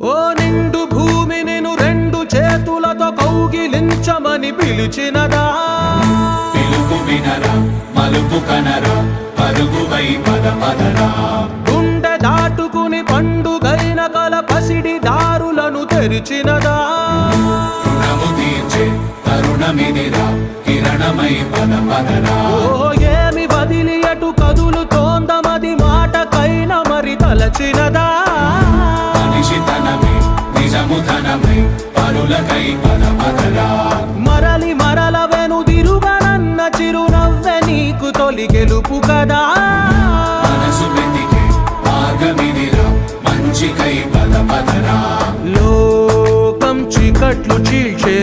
ఓ నిండు భూమి నిన్ను రెండు చేతులతో కౌగిలించమని పిలిచినదా? పిలుపు వినరా, మలుపు కనరా, పరుగువై పద పదరా. గుండె దాటుకుని పండుగైన కల పసిడి దారులను తెరిచినదా? రుణము తీర్చే తరుణమిదిరా, కిరణమై పద పదరా. ఓ ఏమి వదిలి అటు కదులుతోందమది మాటకైన మరి తలచినదా? మనిషితనమే నిజముతనమై పరులకై పద పదరా. మరలి మరల వెనుదిరుగనన్న చిరునవ్వె నీకు తొలి గెలుపు కదా? మనసు వెతికే మార్గమిదిరా, మంచికై పద పదరా. లోకం చీకట్లు చీల్చే